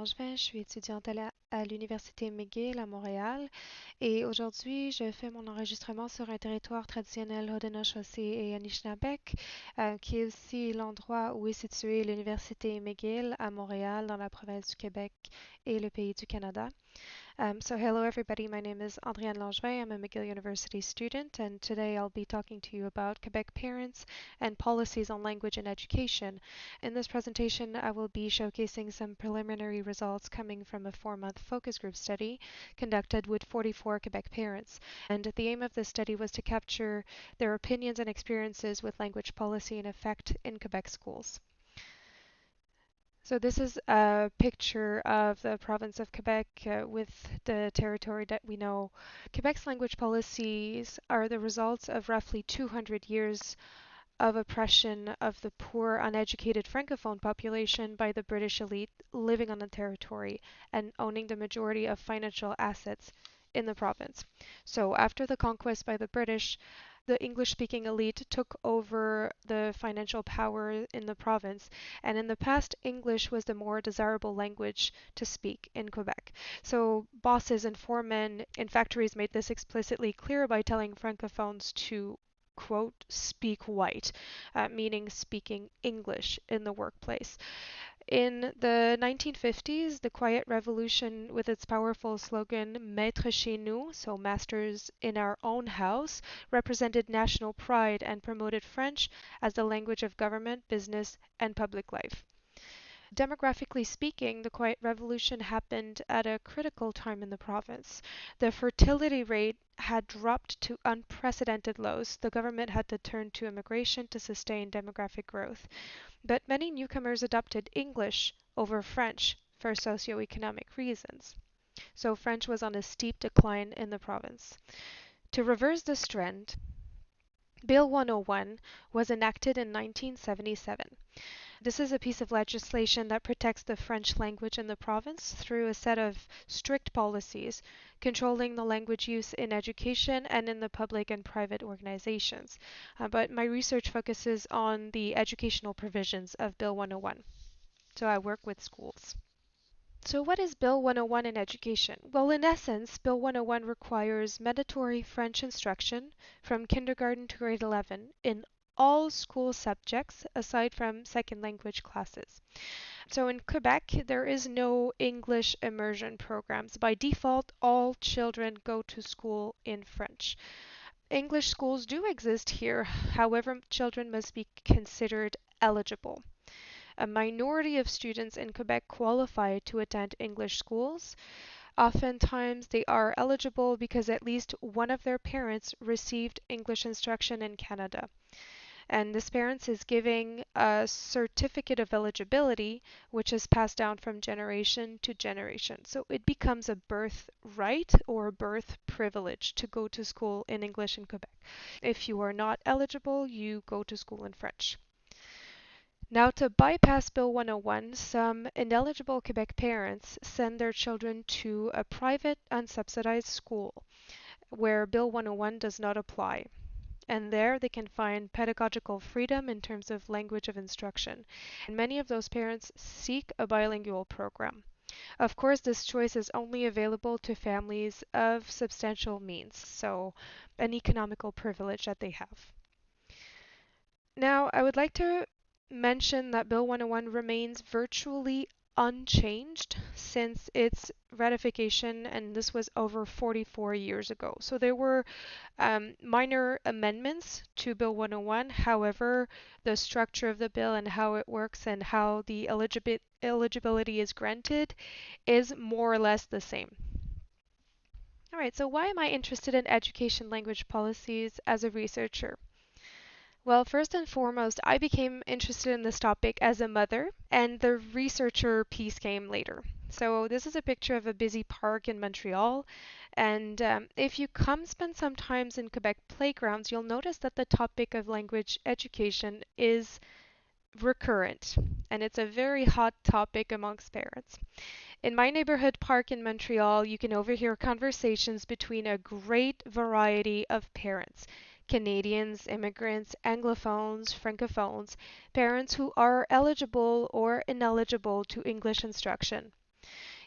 Langevin, je suis étudiante à l'Université McGill à Montréal et aujourd'hui je fais mon enregistrement sur un territoire traditionnel Haudenosaunee et Anishinaabeg, qui est aussi l'endroit où est située l'Université McGill à Montréal dans la province du Québec et le pays du Canada. So hello everybody, my name is Andréanne Langevin. I'm a McGill University student and today I'll be talking to you about Quebec parents and policies on language and education. In this presentation, I will be showcasing some preliminary results coming from a 4-month focus group study conducted with 44 Quebec parents. And the aim of this study was to capture their opinions and experiences with language policy in effect in Quebec schools. So this is a picture of the province of Quebec with the territory that we know. Quebec's language policies are the results of roughly 200 years of oppression of the poor, uneducated Francophone population by the British elite living on the territory and owning the majority of financial assets in the province. So after the conquest by the British, the English-speaking elite took over the financial power in the province, and in the past, English was the more desirable language to speak in Quebec. So bosses and foremen in factories made this explicitly clear by telling Francophones to quote, speak white, meaning speaking English in the workplace. In the 1950s, the Quiet Revolution, with its powerful slogan, Maître chez nous, so masters in our own house, represented national pride and promoted French as the language of government, business, and public life. Demographically speaking, the Quiet Revolution happened at a critical time in the province. The fertility rate had dropped to unprecedented lows. The government had to turn to immigration to sustain demographic growth. But many newcomers adopted English over French for socioeconomic reasons. So French was on a steep decline in the province. To reverse this trend, Bill 101 was enacted in 1977. This is a piece of legislation that protects the French language in the province through a set of strict policies controlling the language use in education and in the public and private organizations. But my research focuses on the educational provisions of Bill 101. So I work with schools. So what is Bill 101 in education? Well, in essence, Bill 101 requires mandatory French instruction from kindergarten to grade 11 in all school subjects aside from second language classes. So in Quebec, there is no English immersion programs. By default, all children go to school in French. English schools do exist here, however, children must be considered eligible. A minority of students in Quebec qualify to attend English schools. Oftentimes, they are eligible because at least one of their parents received English instruction in Canada. And this parent is giving a certificate of eligibility, which is passed down from generation to generation. So it becomes a birth right or a birth privilege to go to school in English in Quebec. If you are not eligible, you go to school in French. Now, to bypass Bill 101, some ineligible Quebec parents send their children to a private unsubsidized school where Bill 101 does not apply. And there they can find pedagogical freedom in terms of language of instruction. And many of those parents seek a bilingual program. Of course, this choice is only available to families of substantial means, so an economical privilege that they have. Now, I would like to mention that Bill 101 remains virtually unchanged since its ratification, and this was over 44 years ago. So there were minor amendments to Bill 101. However, the structure of the bill and how it works and how the eligibility is granted is more or less the same. All right, so why am I interested in education language policies as a researcher? Well, first and foremost, I became interested in this topic as a mother, and the researcher piece came later. So this is a picture of a busy park in Montreal, and if you come spend some time in Quebec playgrounds, you'll notice that the topic of language education is recurrent, and it's a very hot topic amongst parents. In my neighborhood park in Montreal, you can overhear conversations between a great variety of parents. Canadians, immigrants, Anglophones, Francophones, parents who are eligible or ineligible to English instruction.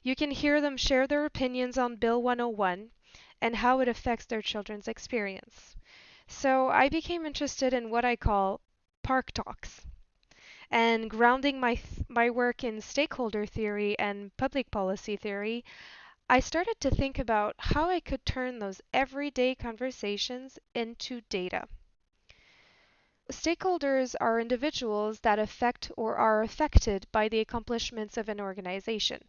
You can hear them share their opinions on Bill 101 and how it affects their children's experience. So I became interested in what I call park talks. And grounding my work in stakeholder theory and public policy theory, I started to think about how I could turn those everyday conversations into data. Stakeholders are individuals that affect or are affected by the accomplishments of an organization.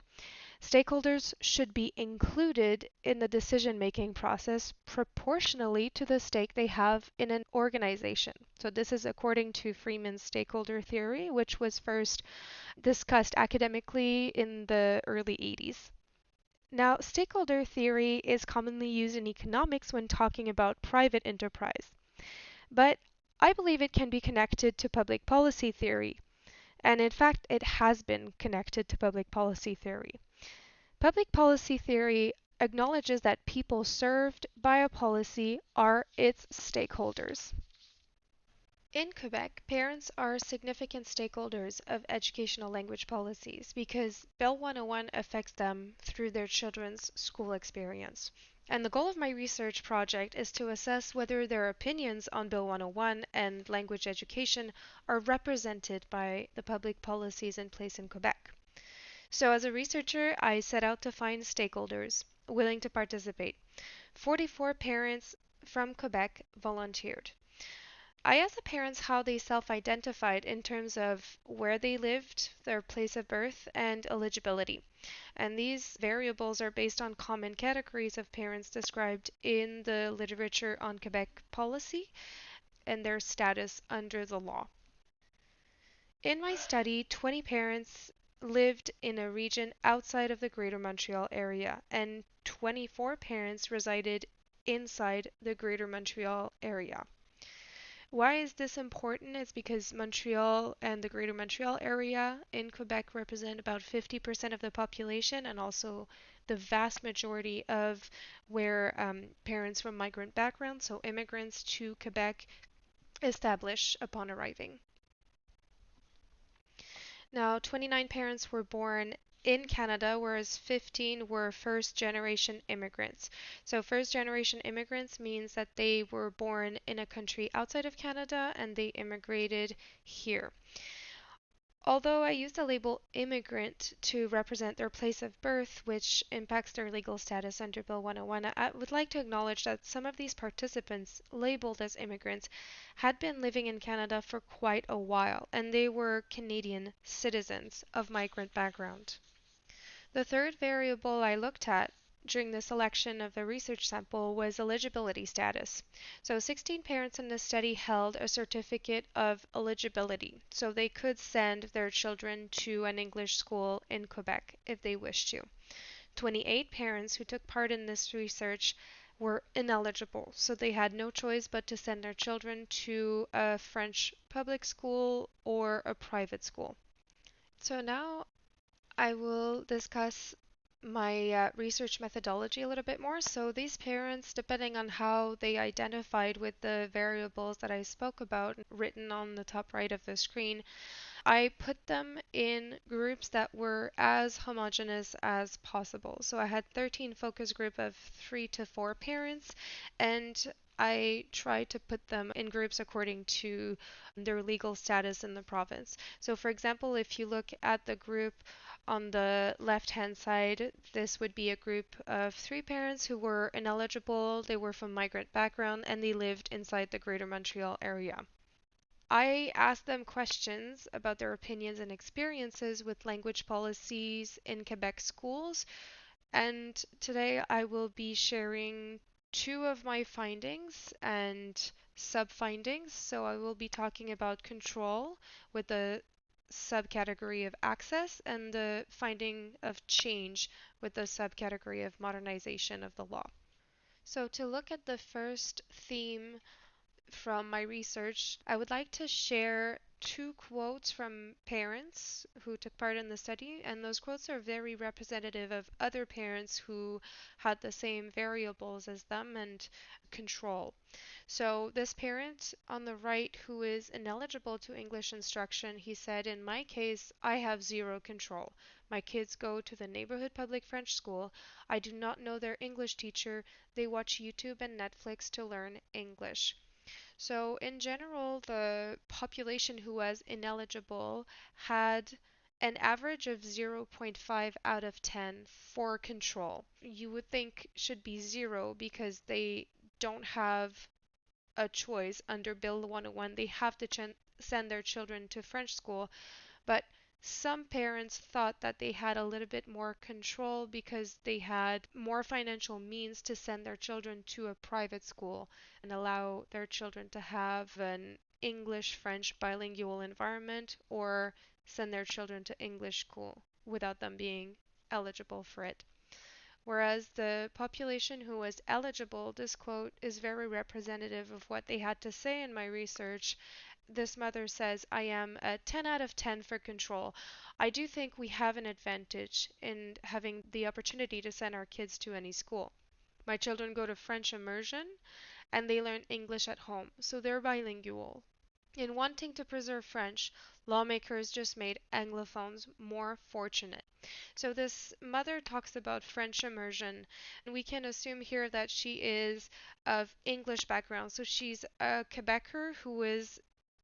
Stakeholders should be included in the decision-making process proportionally to the stake they have in an organization. So this is according to Freeman's stakeholder theory, which was first discussed academically in the early 80s. Now, stakeholder theory is commonly used in economics when talking about private enterprise, but I believe it can be connected to public policy theory, and in fact, it has been connected to public policy theory. Public policy theory acknowledges that people served by a policy are its stakeholders. In Quebec, parents are significant stakeholders of educational language policies because Bill 101 affects them through their children's school experience. And the goal of my research project is to assess whether their opinions on Bill 101 and language education are represented by the public policies in place in Quebec. So, as a researcher, I set out to find stakeholders willing to participate. 44 parents from Quebec volunteered. I asked the parents how they self identified in terms of where they lived, their place of birth, and eligibility. And these variables are based on common categories of parents described in the literature on Quebec policy and their status under the law. In my study, 20 parents lived in a region outside of the Greater Montreal area, and 24 parents resided inside the Greater Montreal area. Why is this important? It's because Montreal and the Greater Montreal area in Quebec represent about 50% of the population and also the vast majority of where parents from migrant backgrounds, so immigrants to Quebec, establish upon arriving. Now, 29 parents were born in Canada, whereas 15 were first generation immigrants. So, first generation immigrants means that they were born in a country outside of Canada and they immigrated here. Although I use the label immigrant to represent their place of birth, which impacts their legal status under Bill 101, I would like to acknowledge that some of these participants, labeled as immigrants, had been living in Canada for quite a while, and they were Canadian citizens of migrant background. The third variable I looked at during the selection of the research sample was eligibility status. So 16 parents in the study held a certificate of eligibility, so they could send their children to an English school in Quebec if they wished to. 28 parents who took part in this research were ineligible, so they had no choice but to send their children to a French public school or a private school. So now I will discuss my research methodology a little bit more. So these parents, depending on how they identified with the variables that I spoke about, written on the top right of the screen, I put them in groups that were as homogeneous as possible. So I had 13 focus group of 3 to 4 parents, and I tried to put them in groups according to their legal status in the province. So for example, if you look at the group on the left-hand side, this would be a group of 3 parents who were ineligible, they were from migrant background, and they lived inside the Greater Montreal area. I asked them questions about their opinions and experiences with language policies in Quebec schools, and today I will be sharing 2 of my findings and sub-findings. So I will be talking about control with the subcategory of access and the finding of change with the subcategory of modernization of the law. So to look at the first theme from my research, I would like to share 2 quotes from parents who took part in the study, and those quotes are very representative of other parents who had the same variables as them and control. So, this parent on the right who is ineligible to English instruction, he said, "In my case, I have zero control. My kids go to the neighborhood public French school. I do not know their English teacher. They watch YouTube and Netflix to learn English. So, in general, the population who was ineligible had an average of zero point 0.5 out of 10 for control. You would think should be zero because they don't have a choice under Bill 101. They have to send their children to French school, but some parents thought that they had a little bit more control because they had more financial means to send their children to a private school and allow their children to have an English French bilingual environment or send their children to English school without them being eligible for it. Whereas the population who was eligible, this quote is very representative of what they had to say in my research. This mother says, I am a 10 out of 10 for control. I do think we have an advantage in having the opportunity to send our kids to any school. My children go to French immersion and they learn English at home, so they're bilingual. In wanting to preserve French, lawmakers just made Anglophones more fortunate. So this mother talks about French immersion, and we can assume here that she is of English background. So she's a Quebecer who is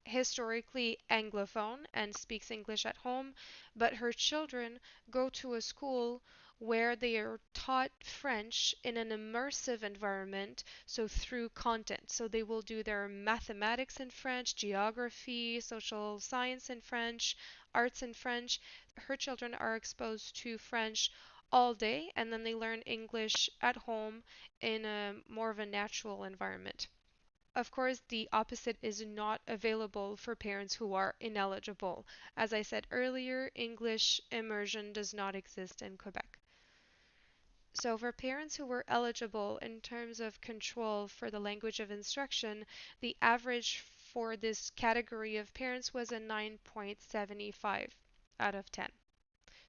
historically Anglophone and speaks English at home, but her children go to a school where they are taught French in an immersive environment, so through content. So they will do their mathematics in French, geography, social science in French, arts in French. Her children are exposed to French all day, and then they learn English at home in a more of a natural environment. Of course, the opposite is not available for parents who are ineligible. As I said earlier, English immersion does not exist in Quebec. So, for parents who were eligible in terms of control for the language of instruction, the average for this category of parents was a 9.75 out of 10.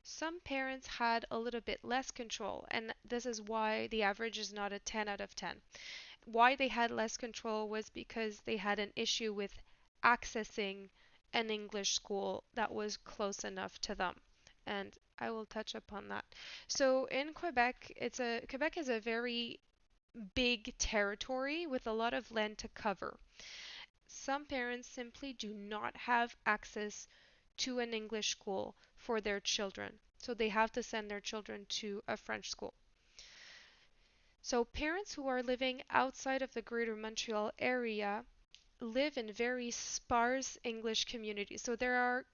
Some parents had a little bit less control, and this is why the average is not a 10 out of 10. Why they had less control was because they had an issue with accessing an English school that was close enough to them. And I will touch upon that. So in Quebec, Quebec is a very big territory with a lot of land to cover. Some parents simply do not have access to an English school for their children. So they have to send their children to a French school. So parents who are living outside of the Greater Montreal area live in very sparse English communities. So there are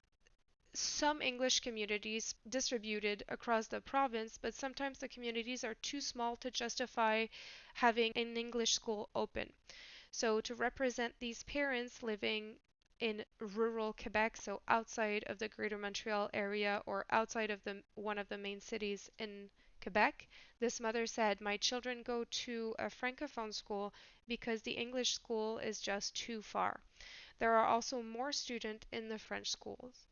some English communities distributed across the province, but sometimes the communities are too small to justify having an English school open. So to represent these parents living in rural Quebec, so outside of the Greater Montreal area or outside of one of the main cities in Quebec, this mother said, my children go to a francophone school because the English school is just too far. There are also more students in the French schools.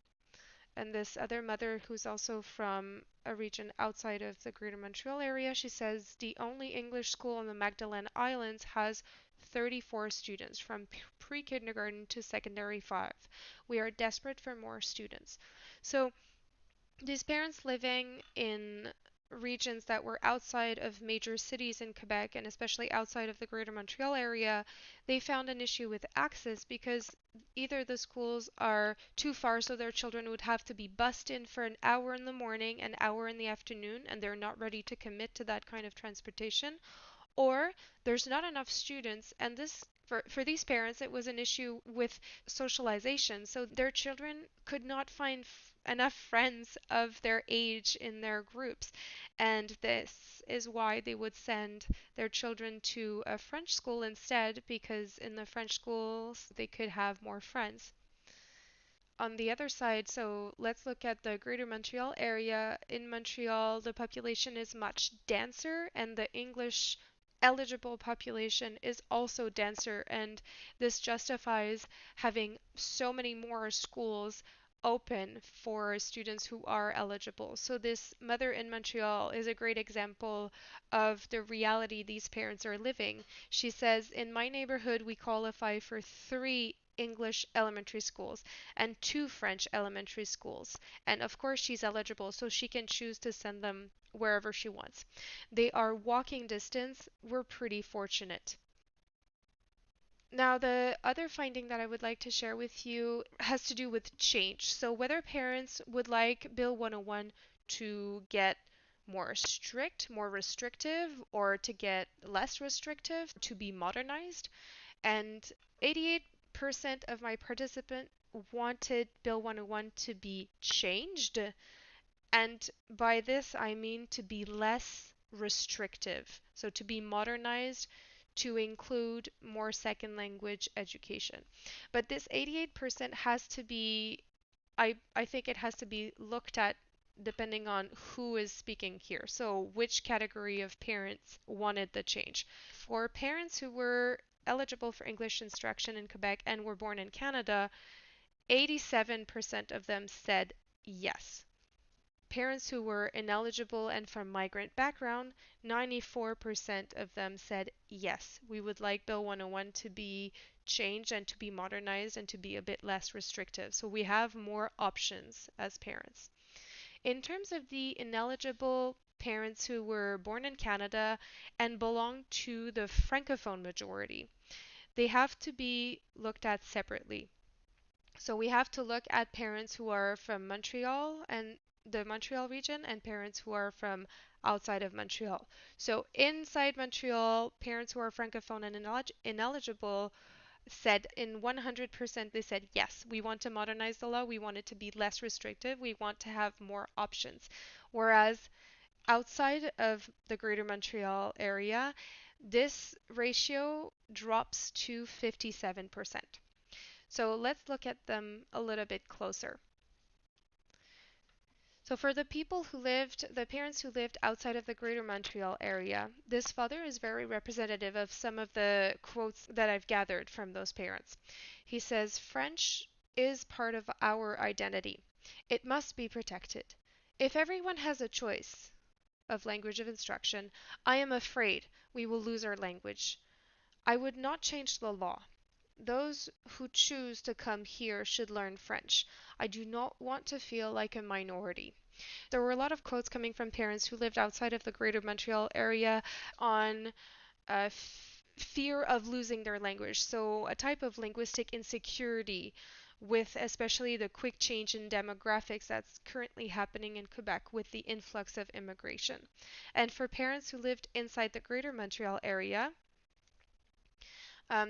And this other mother, who's also from a region outside of the Greater Montreal area, she says the only English school on the Magdalen Islands has 34 students from pre-kindergarten to secondary 5. We are desperate for more students. So these parents living in regions that were outside of major cities in Quebec and especially outside of the Greater Montreal area, they found an issue with access because either the schools are too far, so their children would have to be bussed in for an hour in the morning, an hour in the afternoon, and they're not ready to commit to that kind of transportation, or there's not enough students, and this for these parents it was an issue with socialization, so their children could not find enough friends of their age in their groups, and this is why they would send their children to a French school instead, because in the French schools they could have more friends. On the other side, so let's look at the Greater Montreal area. In Montreal, the population is much denser, and the English eligible population is also denser, and this justifies having so many more schools open for students who are eligible. So this mother in Montreal is a great example of the reality these parents are living. She says, in my neighborhood, we qualify for 3 English elementary schools and 2 French elementary schools. And of course, she's eligible, so she can choose to send them wherever she wants. They are walking distance. We're pretty fortunate. Now, the other finding that I would like to share with you has to do with change. So, whether parents would like Bill 101 to get more strict, more restrictive, or to get less restrictive, to be modernized. And 88% of my participants wanted Bill 101 to be changed. And by this, I mean to be less restrictive. So to be modernized to include more second language education. But this 88% has to be, I think it has to be looked at depending on who is speaking here. So which category of parents wanted the change. For parents who were eligible for English instruction in Quebec and were born in Canada, 87% of them said yes. Parents who were ineligible and from migrant background, 94% of them said yes, we would like Bill 101 to be changed and to be modernized and to be a bit less restrictive. So we have more options as parents. In terms of the ineligible parents who were born in Canada and belong to the Francophone majority, they have to be looked at separately. So we have to look at parents who are from Montreal and the Montreal region and parents who are from outside of Montreal. So inside Montreal, parents who are francophone and ineligible said in 100% they said yes, we want to modernize the law, we want it to be less restrictive, we want to have more options. Whereas outside of the Greater Montreal area, this ratio drops to 57%. So let's look at them a little bit closer. So for the parents who lived outside of the Greater Montreal area, this father is very representative of some of the quotes that I've gathered from those parents. He says, French is part of our identity. It must be protected. If everyone has a choice of language of instruction, I am afraid we will lose our language. I would not change the law. Those who choose to come here should learn French. I do not want to feel like a minority. There were a lot of quotes coming from parents who lived outside of the Greater Montreal area on fear of losing their language. So, a type of linguistic insecurity with especially the quick change in demographics that's currently happening in Quebec with the influx of immigration. And for parents who lived inside the Greater Montreal area,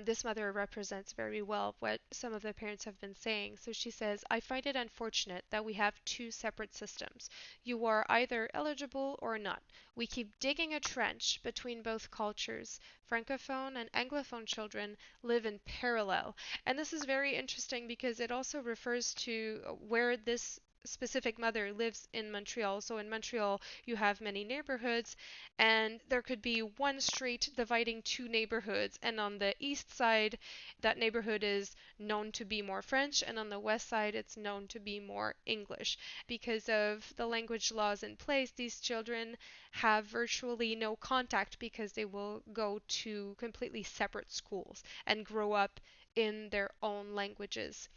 this mother represents very well what some of the parents have been saying. So she says, I find it unfortunate that we have 2 separate systems. You are either eligible or not. We keep digging a trench between both cultures. Francophone and Anglophone children live in parallel. And this is very interesting because it also refers to where this specific mother lives in Montreal. So in Montreal, you have many neighborhoods, and there could be one street dividing 2 neighborhoods. And on the east side, that neighborhood is known to be more French, and on the west side, it's known to be more English. Because of the language laws in place, these children have virtually no contact because they will go to completely separate schools and grow up in their own languages.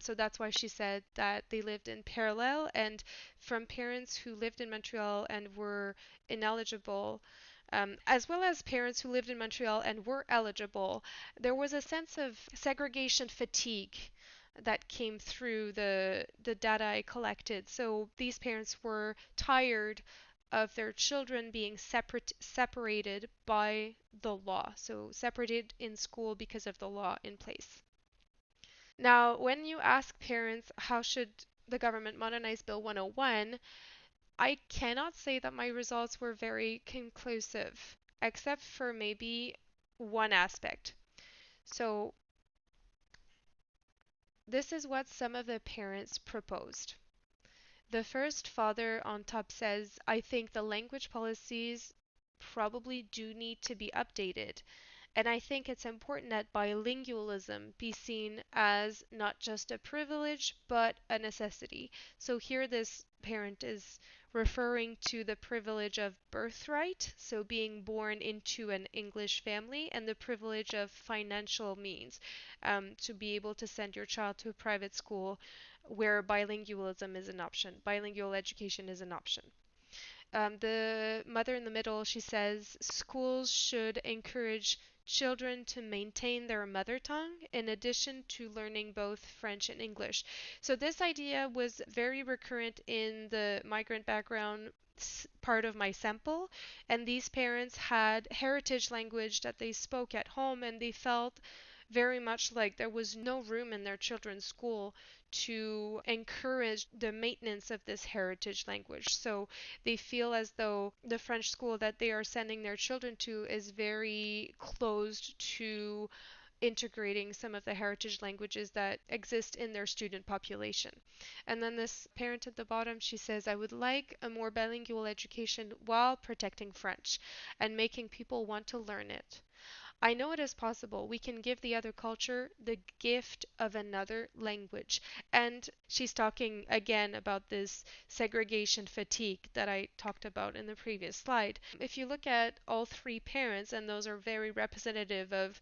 So that's why she said that they lived in parallel, and from parents who lived in Montreal and were ineligible, as well as parents who lived in Montreal and were eligible, there was a sense of segregation fatigue that came through the data I collected. So these parents were tired of their children being separated by the law, so separated in school because of the law in place. Now, when you ask parents how should the government modernize Bill 101, I cannot say that my results were very conclusive, except for maybe one aspect. So, this is what some of the parents proposed. The first father on top says, I think the language policies probably do need to be updated. And I think it's important that bilingualism be seen as not just a privilege, but a necessity. So here, this parent is referring to the privilege of birthright, so being born into an English family, and the privilege of financial means, to be able to send your child to a private school where bilingualism is an option, bilingual education is an option. The mother in the middle, she says schools should encourage children to maintain their mother tongue in addition to learning both French and English. So, this idea was very recurrent in the migrant background part of my sample, and these parents had heritage language that they spoke at home, and they felt very much like there was no room in their children's school to encourage the maintenance of this heritage language. So they feel as though the French school that they are sending their children to is very closed to integrating some of the heritage languages that exist in their student population. And then this parent at the bottom, she says, I would like a more bilingual education while protecting French and making people want to learn it. I know it is possible. We can give the other culture the gift of another language. And she's talking again about this segregation fatigue that I talked about in the previous slide. If you look at all three parents, and those are very representative of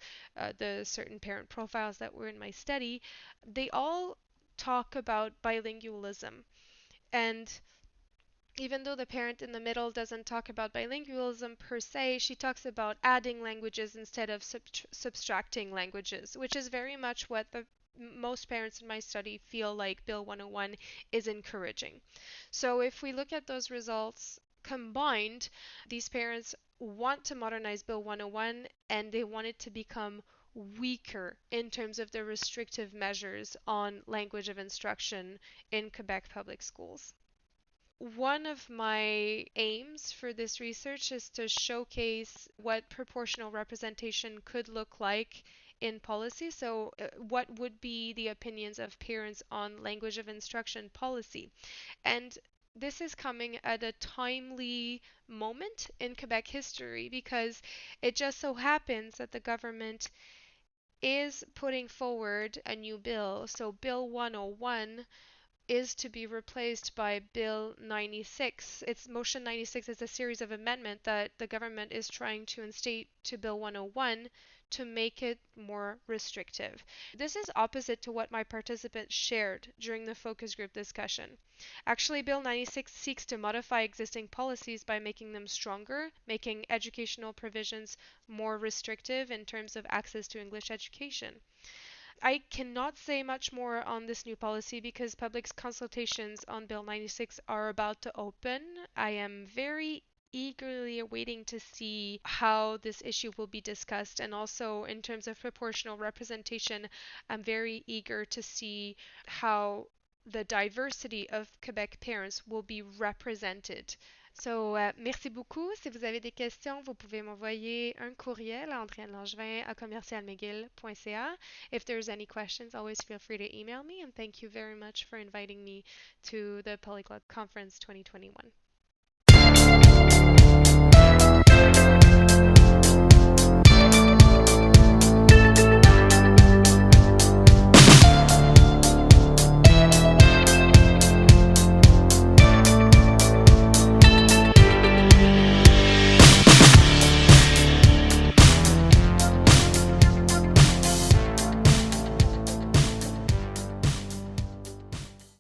the certain parent profiles that were in my study, they all talk about bilingualism. And even though the parent in the middle doesn't talk about bilingualism per se, she talks about adding languages instead of subtracting languages, which is very much what the most parents in my study feel like Bill 101 is encouraging. So if we look at those results combined, these parents want to modernize Bill 101 and they want it to become weaker in terms of the restrictive measures on language of instruction in Quebec public schools. One of my aims for this research is to showcase what proportional representation could look like in policy. So, what would be the opinions of parents on language of instruction policy? And this is coming at a timely moment in Quebec history because it just so happens that the government is putting forward a new bill. So, Bill 101 is to be replaced by Bill 96. It's Motion 96 is a series of amendments that the government is trying to instate to Bill 101 to make it more restrictive. This is opposite to what my participants shared during the focus group discussion. Actually, Bill 96 seeks to modify existing policies by making them stronger, making educational provisions more restrictive in terms of access to English education. I cannot say much more on this new policy because public consultations on Bill 96 are about to open. I am very eagerly awaiting to see how this issue will be discussed, and also in terms of proportional representation, I'm very eager to see how the diversity of Quebec parents will be represented. So, merci beaucoup. Si vous avez des questions, vous pouvez m'envoyer un courriel à Andréanne Langevin à commercialmcgill.ca. If there's any questions, always feel free to email me. And thank you very much for inviting me to the Polyglot Conference 2021.